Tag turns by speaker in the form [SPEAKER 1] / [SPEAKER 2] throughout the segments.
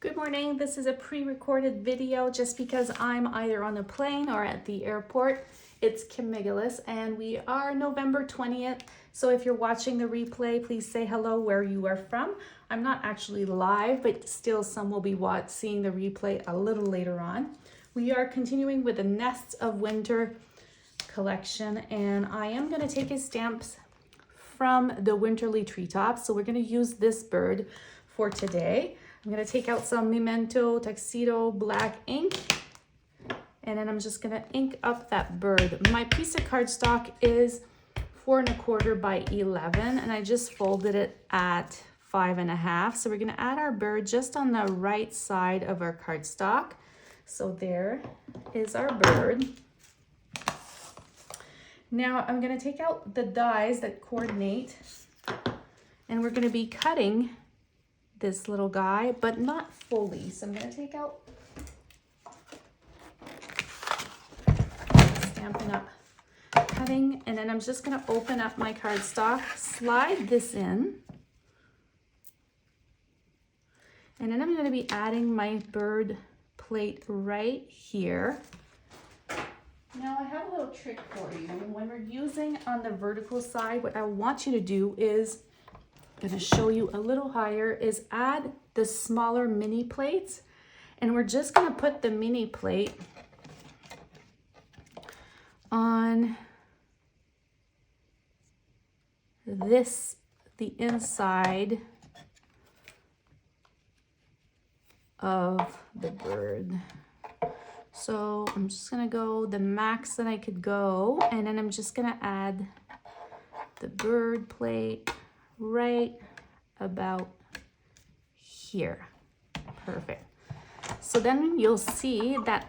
[SPEAKER 1] Good morning. This is a pre-recorded video just because I'm either on a plane or at the airport. It's Kim McGillis and we are November 20th. So if you're watching the replay, please say hello where you are from. I'm not actually live, but still some will be seeing the replay a little later on. We are continuing with the Nests of Winter collection and I am going to take his stamps from the Winterly Treetops. So we're going to use this bird for today. I'm going to take out some Memento Tuxedo black ink and then I'm just going to ink up that bird. My piece of cardstock is 4 1/4 by 11 and I just folded it at 5 1/2. So we're going to add our bird just on the right side of our cardstock. So there is our bird. Now I'm going to take out the dies that coordinate and we're going to be cutting this little guy, but not fully. So I'm going to take out Stampin' Up cutting, and then I'm just going to open up my cardstock, slide this in, and then I'm going to be adding my bird plate right here. Now I have a little trick for you. When we're using on the vertical side, what I want you to do is, I'm going to show you a little higher, is add the smaller mini plates, and we're just going to put the mini plate on this, the inside of the bird. So I'm just going to go the max that I could go, and then I'm just going to add the bird plate right about here. Perfect. So then you'll see that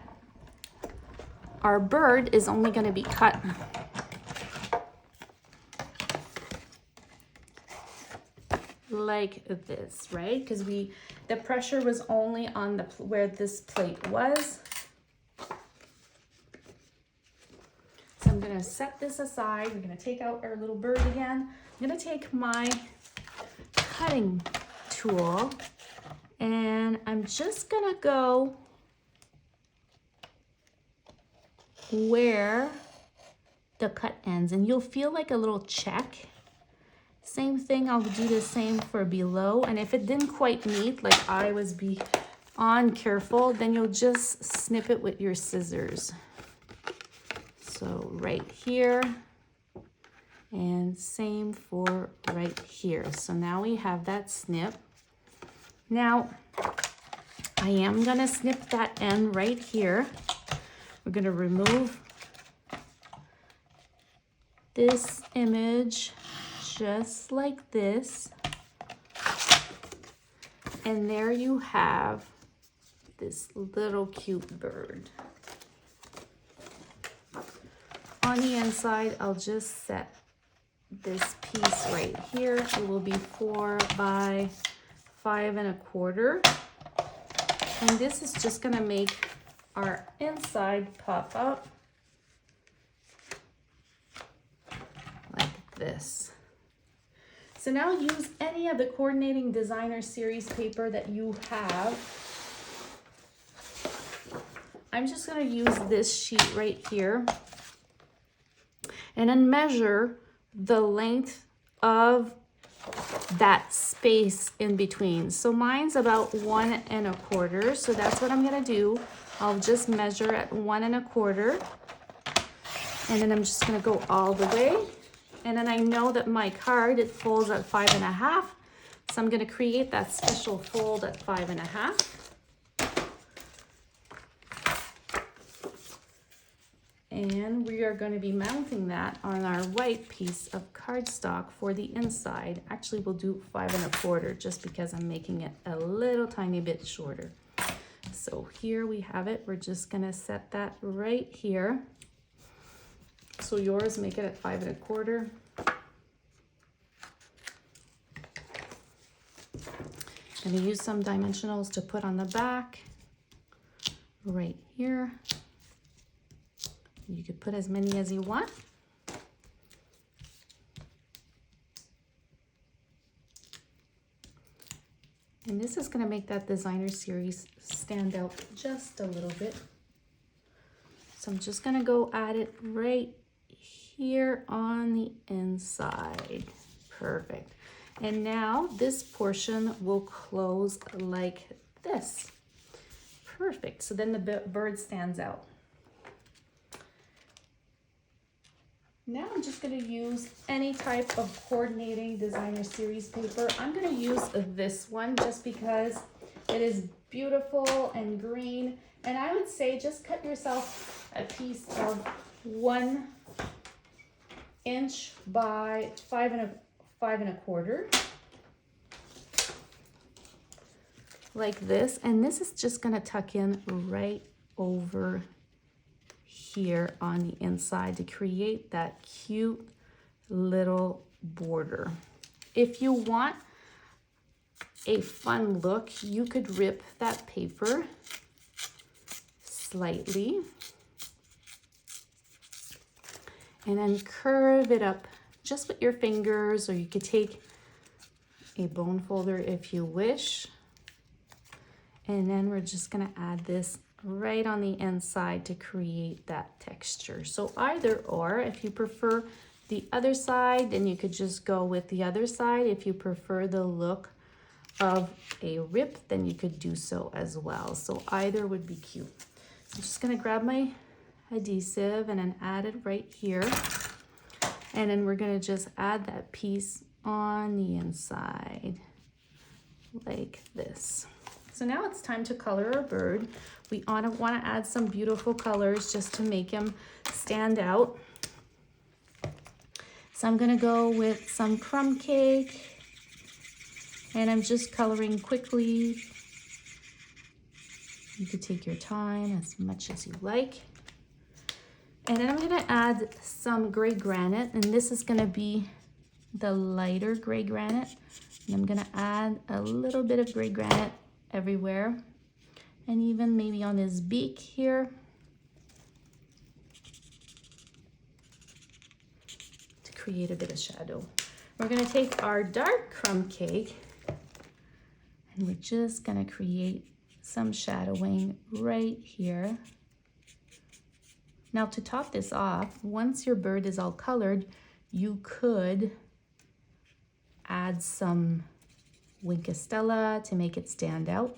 [SPEAKER 1] our bird is only going to be cut like this, right? Because the pressure was only on the where this plate was. So I'm going to set this aside. We're going to take out our little bird again. I'm going to take my cutting tool and I'm just going to go where the cut ends, and you'll feel like a little check. Same thing, I'll do the same for below, and if it didn't quite meet, like I was beyond careful, then you'll just snip it with your scissors. So right here, and same for right here. So now we have that snip. Now I am gonna snip that end right here. We're gonna remove this image just like this. And there you have this little cute bird. On the inside, I'll just set this piece right here. It will be 4 by 5 1/4. And this is just gonna make our inside pop up like this. So now use any of the coordinating designer series paper that you have. I'm just gonna use this sheet right here and then measure the length of that space in between. So mine's about 1 1/4, so that's what I'm gonna do. I'll just measure at 1 1/4, and then I'm just gonna go all the way. And then I know that my card, it folds at 5 1/2, so I'm gonna create that special fold at 5 1/2. And we are going to be mounting that on our white piece of cardstock for the inside. Actually, we'll do 5 1/4 just because I'm making it a little tiny bit shorter. So here we have it. We're just going to set that right here. So yours, make it at 5 1/4. I'm going to use some dimensionals to put on the back right here. You could put as many as you want. And this is going to make that designer series stand out just a little bit. So I'm just going to go add it right here on the inside. Perfect. And now this portion will close like this. Perfect. So then the bird stands out. Now I'm just going to use any type of coordinating designer series paper. I'm going to use this one just because it is beautiful and green. And I would say just cut yourself a piece of 1 inch by 5 1/4, like this. And this is just going to tuck in right over here on the inside to create that cute little border. If you want a fun look, you could rip that paper slightly and then curve it up just with your fingers, or you could take a bone folder if you wish. And then we're just gonna add this right on the inside to create that texture. So either or, if you prefer the other side, then you could just go with the other side. If you prefer the look of a rip, then you could do so as well. So either would be cute. So I'm just gonna grab my adhesive and then add it right here. And then we're gonna just add that piece on the inside like this. So now it's time to color our bird. We want to add some beautiful colors just to make him stand out. So I'm going to go with some crumb cake, and I'm just coloring quickly. You could take your time as much as you like. And then I'm going to add some gray granite, and this is going to be the lighter gray granite. And I'm going to add a little bit of gray granite everywhere, and even maybe on his beak here to create a bit of shadow. We're going to take our dark crumb cake and we're just going to create some shadowing right here. Now to top this off, once your bird is all colored, you could add some Winkostella to make it stand out.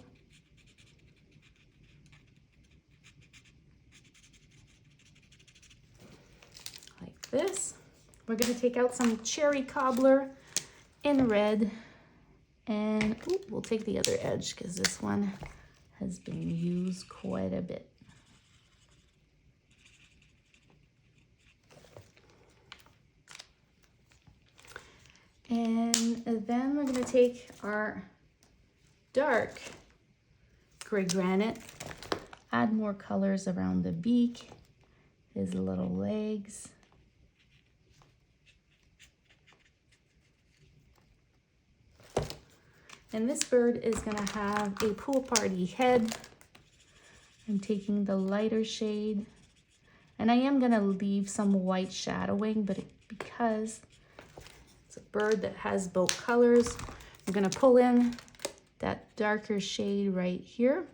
[SPEAKER 1] Like this. We're going to take out some cherry cobbler in red, and we'll take the other edge because this one has been used quite a bit. And then we're going to take our dark gray granite, add more colors around the beak, his little legs. And this bird is going to have a pool party head. I'm taking the lighter shade, and I am going to leave some white shadowing, but because it's a bird that has both colors, I'm going to pull in that darker shade right here.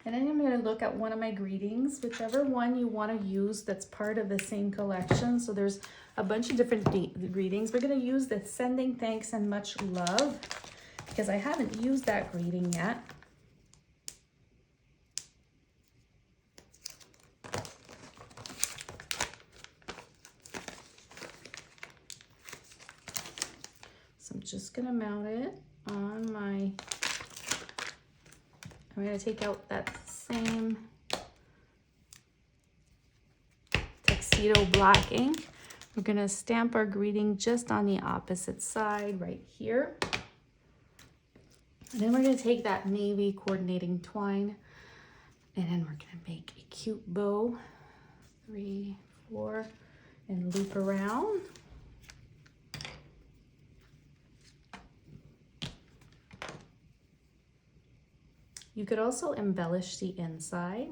[SPEAKER 1] And then I'm going to look at one of my greetings, whichever one you want to use that's part of the same collection. So there's a bunch of different greetings. We're going to use the sending thanks and much love because I haven't used that greeting yet. So I'm just going to mount it on my, I'm going to take out that same tuxedo black ink. We're going to stamp our greeting just on the opposite side right here. And then we're going to take that navy coordinating twine, and then we're going to make a cute bow, 3, 4, and loop around. You could also embellish the inside.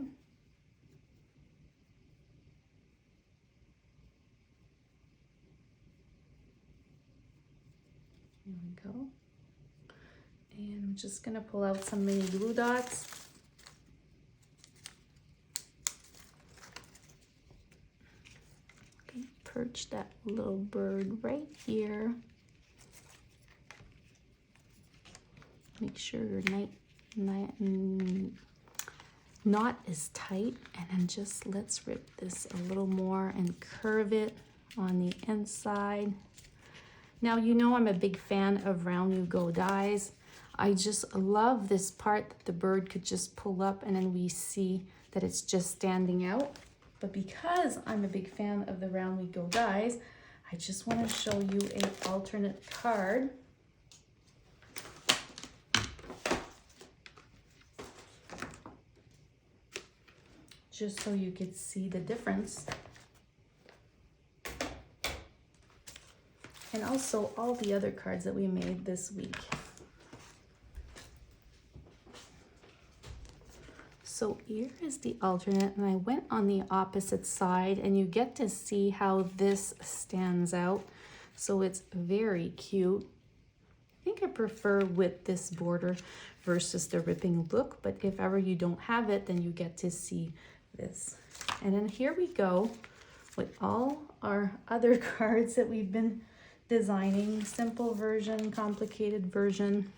[SPEAKER 1] go. And I'm just gonna pull out some mini glue dots. Okay, perch that little bird right here. Make sure your knot is tight, and then just let's rip this a little more and curve it on the inside. Now, you know I'm a big fan of round you go dies. I just love this part that the bird could just pull up and then we see that it's just standing out. But because I'm a big fan of the round we go dies, I just want to show you an alternate card. Just so you could see the difference. And also all the other cards that we made this week. So here is the alternate, and I went on the opposite side, and you get to see how this stands out. So it's very cute. I think I prefer with this border versus the ripping look, but if ever you don't have it, then you get to see this. And then here we go with all our other cards that we've been designing. Simple version, complicated version.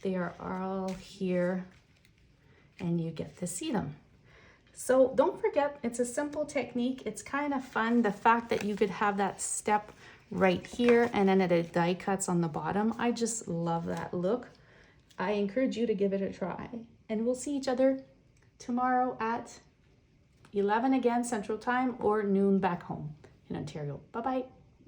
[SPEAKER 1] They are all here and you get to see them. So don't forget, it's a simple technique. It's kind of fun. The fact that you could have that step right here and then it die cuts on the bottom. I just love that look. I encourage you to give it a try, and we'll see each other tomorrow at 11 again Central Time, or noon back home in Ontario. Bye-bye.